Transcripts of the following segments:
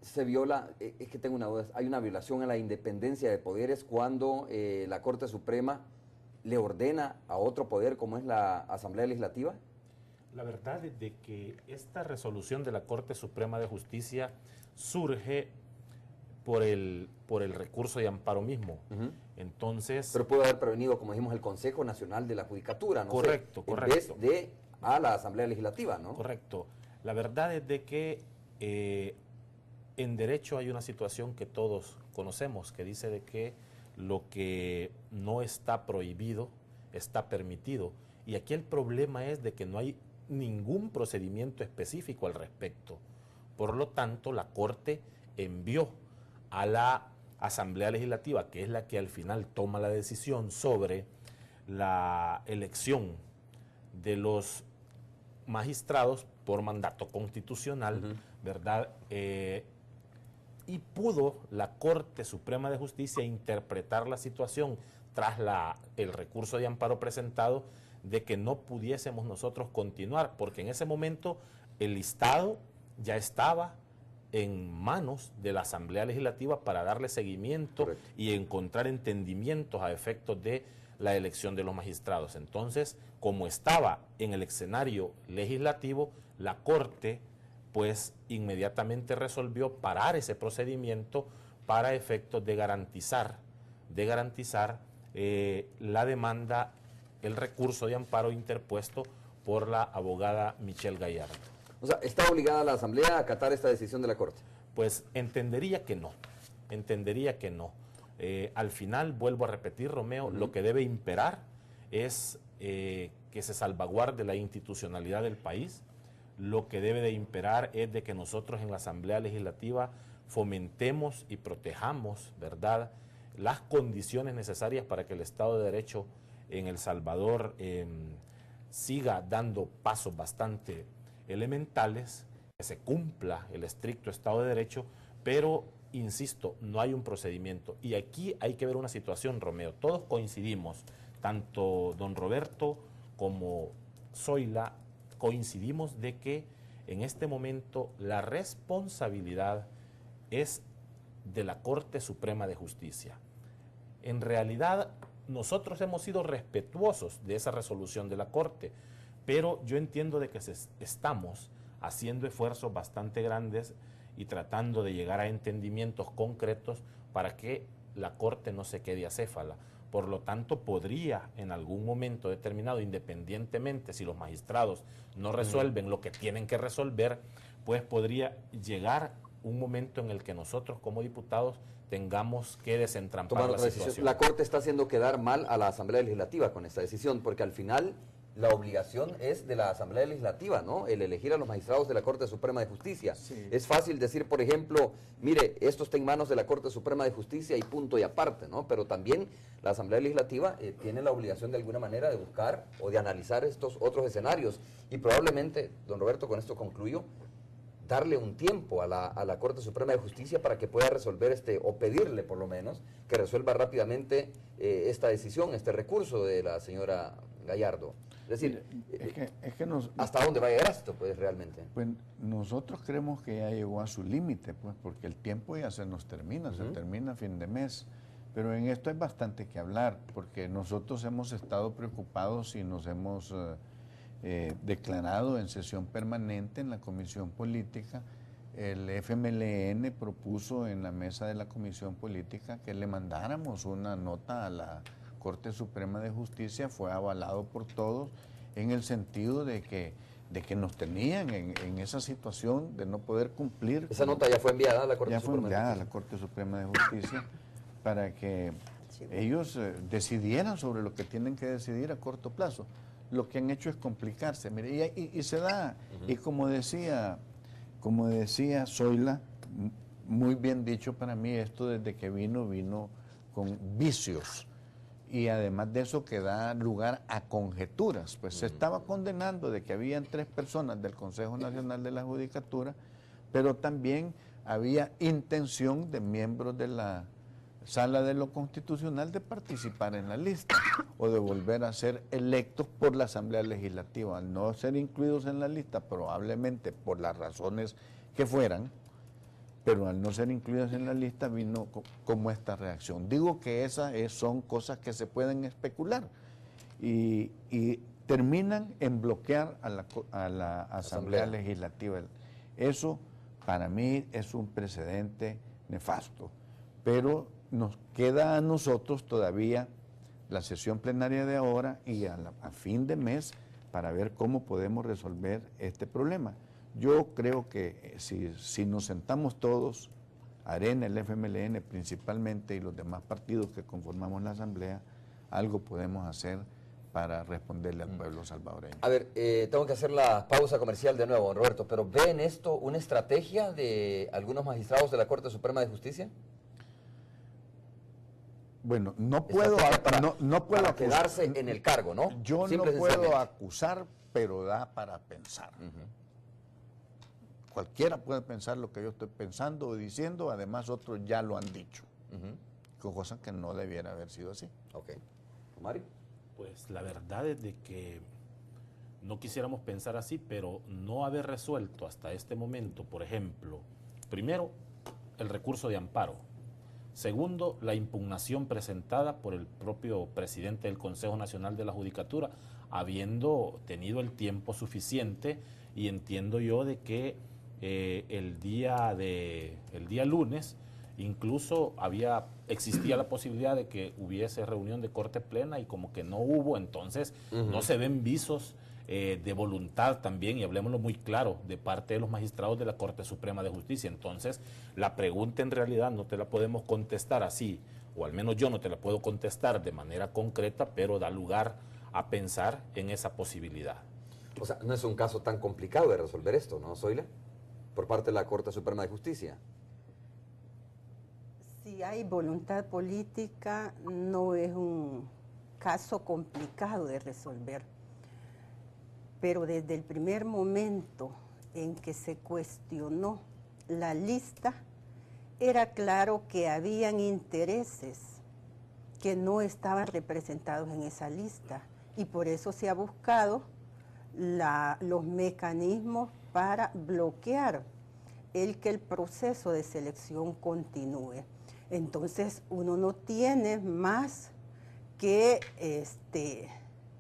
se viola, es que tengo una duda, hay una violación a la independencia de poderes cuando la Corte Suprema le ordena a otro poder como es la Asamblea Legislativa? La verdad es de que esta resolución de la Corte Suprema de Justicia surge por el recurso de amparo mismo. Entonces... Pero puede haber prevenido, como dijimos, el Consejo Nacional de la Judicatura, ¿no? Correcto, correcto. En vez de a la Asamblea Legislativa, ¿no? Correcto. La verdad es de que en derecho hay una situación que todos conocemos, que dice de que lo que no está prohibido está permitido. Y aquí el problema es de que no hay ningún procedimiento específico al respecto. Por lo tanto, la Corte envió a la Asamblea Legislativa, que es la que al final toma la decisión sobre la elección de los magistrados por mandato constitucional, ¿verdad? Y pudo la Corte Suprema de Justicia interpretar la situación tras el recurso de amparo presentado de que no pudiésemos nosotros continuar, porque en ese momento el listado ya estaba en manos de la Asamblea Legislativa para darle seguimiento. Correcto. Y encontrar entendimientos a efectos de la elección de los magistrados. Entonces, como estaba en el escenario legislativo, la Corte pues inmediatamente resolvió parar ese procedimiento para efectos de garantizar la demanda, el recurso de amparo interpuesto por la abogada Michelle Gallardo. O sea, ¿está obligada la Asamblea a acatar esta decisión de la Corte? Pues entendería que no. Al final, vuelvo a repetir, Romeo, lo que debe imperar es que se salvaguarde la institucionalidad del país. Lo que debe de imperar es de que nosotros en la Asamblea Legislativa fomentemos y protejamos, ¿verdad?, las condiciones necesarias para que el Estado de Derecho en El Salvador siga dando pasos bastante elementales, que se cumpla el estricto Estado de Derecho, pero, insisto, no hay un procedimiento. Y aquí hay que ver una situación, Romeo. Todos coincidimos, tanto don Roberto como Zoila, coincidimos de que en este momento la responsabilidad es de la Corte Suprema de Justicia. En realidad, nosotros hemos sido respetuosos de esa resolución de la Corte, pero yo entiendo de que estamos haciendo esfuerzos bastante grandes y tratando de llegar a entendimientos concretos para que la Corte no se quede acéfala. Por lo tanto, podría en algún momento determinado, independientemente si los magistrados no resuelven lo que tienen que resolver, pues podría llegar un momento en el que nosotros como diputados tengamos que desentrampar la situación. La Corte está haciendo quedar mal a la Asamblea Legislativa con esta decisión, porque al final la obligación es de la Asamblea Legislativa, ¿no? El elegir a los magistrados de la Corte Suprema de Justicia. Sí. Es fácil decir, por ejemplo, mire, esto está en manos de la Corte Suprema de Justicia y punto y aparte, ¿no? Pero también la Asamblea Legislativa tiene la obligación de alguna manera de buscar o de analizar estos otros escenarios. Y probablemente, don Roberto, con esto concluyo, darle un tiempo a la Corte Suprema de Justicia para que pueda resolver o pedirle por lo menos, que resuelva rápidamente esta decisión, este recurso de la señora Gallardo. Es decir, ¿hasta dónde va a llegar esto, pues, realmente? Pues nosotros creemos que ya llegó a su límite, pues, porque el tiempo ya se nos termina, se termina a fin de mes. Pero en esto hay bastante que hablar, porque nosotros hemos estado preocupados y nos hemos declarado en sesión permanente en la Comisión Política. El FMLN propuso en la mesa de la Comisión Política que le mandáramos una nota a la Corte Suprema de Justicia. Fue avalado por todos en el sentido de que nos tenían en esa situación de no poder cumplir. ¿Esa nota ya fue enviada a la Corte Suprema? Ya fue enviada a la Corte Suprema de Justicia para que ellos decidieran sobre lo que tienen que decidir a corto plazo. Lo que han hecho es complicarse, mire, y se da, y como decía Zoila, muy bien dicho para mí, esto desde que vino con vicios, y además de eso que da lugar a conjeturas. Pues se estaba condenando de que habían 3 personas del Consejo Nacional de la Judicatura, pero también había intención de miembros de la Sala de lo Constitucional de participar en la lista o de volver a ser electos por la Asamblea Legislativa. Al no ser incluidos en la lista, probablemente por las razones que fueran, pero al no ser incluidas en la lista vino como esta reacción. Digo que esas son cosas que se pueden especular y terminan en bloquear a la Asamblea Legislativa. Eso para mí es un precedente nefasto, pero nos queda a nosotros todavía la sesión plenaria de ahora y a fin de mes para ver cómo podemos resolver este problema. Yo creo que si nos sentamos todos, Arena, el FMLN principalmente y los demás partidos que conformamos la Asamblea, algo podemos hacer para responderle al pueblo salvadoreño. A ver, tengo que hacer la pausa comercial de nuevo, don Roberto, pero ¿ve en esto una estrategia de algunos magistrados de la Corte Suprema de Justicia? Bueno, no puedo para quedarse en el cargo, ¿no? Yo no puedo acusar, pero da para pensar. Cualquiera puede pensar lo que yo estoy pensando o diciendo, además otros ya lo han dicho, cosa que no debiera haber sido así. Ok. Mario. Pues la verdad es de que no quisiéramos pensar así, pero no haber resuelto hasta este momento, por ejemplo, primero, el recurso de amparo. Segundo, la impugnación presentada por el propio presidente del Consejo Nacional de la Judicatura, habiendo tenido el tiempo suficiente, y entiendo yo de que el día lunes incluso existía la posibilidad de que hubiese reunión de corte plena y como que no hubo, entonces no se ven visos de voluntad también, y hablemoslo muy claro, de parte de los magistrados de la Corte Suprema de Justicia. Entonces, la pregunta en realidad no te la podemos contestar así, o al menos yo no te la puedo contestar de manera concreta, pero da lugar a pensar en esa posibilidad. O sea, no es un caso tan complicado de resolver esto, ¿no, Zoila? Por parte de la Corte Suprema de Justicia. Si hay voluntad política, no es un caso complicado de resolver. Pero desde el primer momento en que se cuestionó la lista, era claro que habían intereses que no estaban representados en esa lista, y por eso se ha buscado los mecanismos para bloquear que el proceso de selección continúe. Entonces uno no tiene más que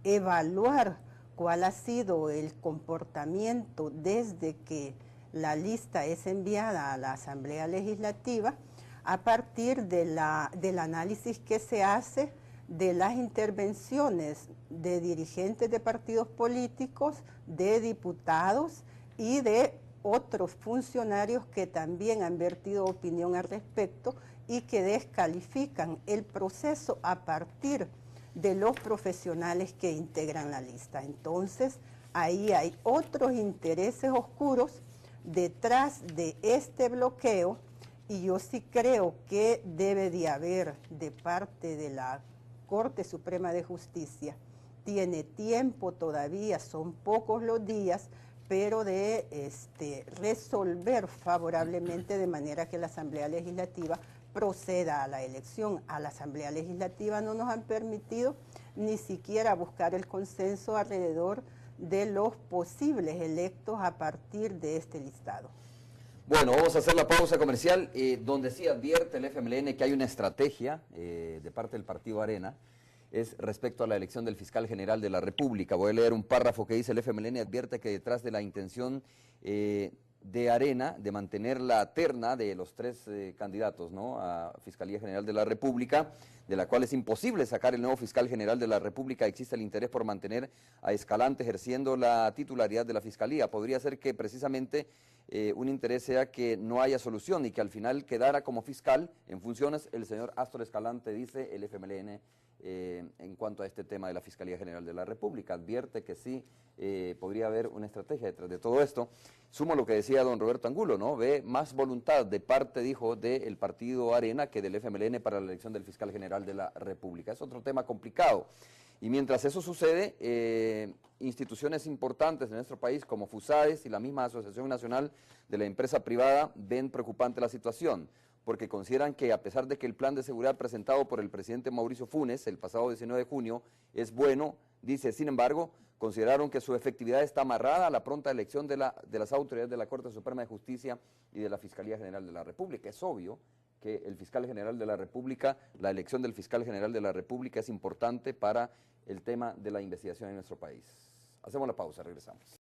evaluar cuál ha sido el comportamiento desde que la lista es enviada a la Asamblea Legislativa, a partir del análisis que se hace de las intervenciones de dirigentes de partidos políticos, de diputados y de otros funcionarios que también han vertido opinión al respecto y que descalifican el proceso a partir de los profesionales que integran la lista. Entonces, ahí hay otros intereses oscuros detrás de este bloqueo, y yo sí creo que debe de haber de parte de la Corte Suprema de Justicia, tiene tiempo todavía, son pocos los días, pero de resolver favorablemente de manera que la Asamblea Legislativa proceda a la elección. A la Asamblea Legislativa no nos han permitido ni siquiera buscar el consenso alrededor de los posibles electos a partir de este listado. Bueno, vamos a hacer la pausa comercial, donde sí advierte el FMLN que hay una estrategia de parte del Partido Arena, es respecto a la elección del fiscal general de la República. Voy a leer un párrafo que dice: el FMLN advierte que detrás de la intención de Arena de mantener la terna de los tres candidatos, ¿no?, a Fiscalía General de la República, de la cual es imposible sacar el nuevo fiscal general de la República, existe el interés por mantener a Escalante ejerciendo la titularidad de la Fiscalía. Podría ser que precisamente un interés sea que no haya solución y que al final quedara como fiscal en funciones el señor Astor Escalante, dice el FMLN en cuanto a este tema de la Fiscalía General de la República. Advierte que sí podría haber una estrategia detrás de todo esto. Sumo lo que decía don Roberto Angulo, ¿no? Ve más voluntad de parte, dijo, del partido Arena que del FMLN para la elección del fiscal general de la República. Es otro tema complicado. Y mientras eso sucede, instituciones importantes de nuestro país como FUSAES y la misma Asociación Nacional de la Empresa Privada ven preocupante la situación. porque consideran que a pesar de que el plan de seguridad presentado por el presidente Mauricio Funes el pasado 19 de junio es bueno, dice, sin embargo, consideraron que su efectividad está amarrada a la pronta elección de las autoridades de la Corte Suprema de Justicia y de la Fiscalía General de la República. Es obvio que el fiscal general de la República, la elección del fiscal general de la República es importante para el tema de la investigación en nuestro país. Hacemos la pausa, regresamos.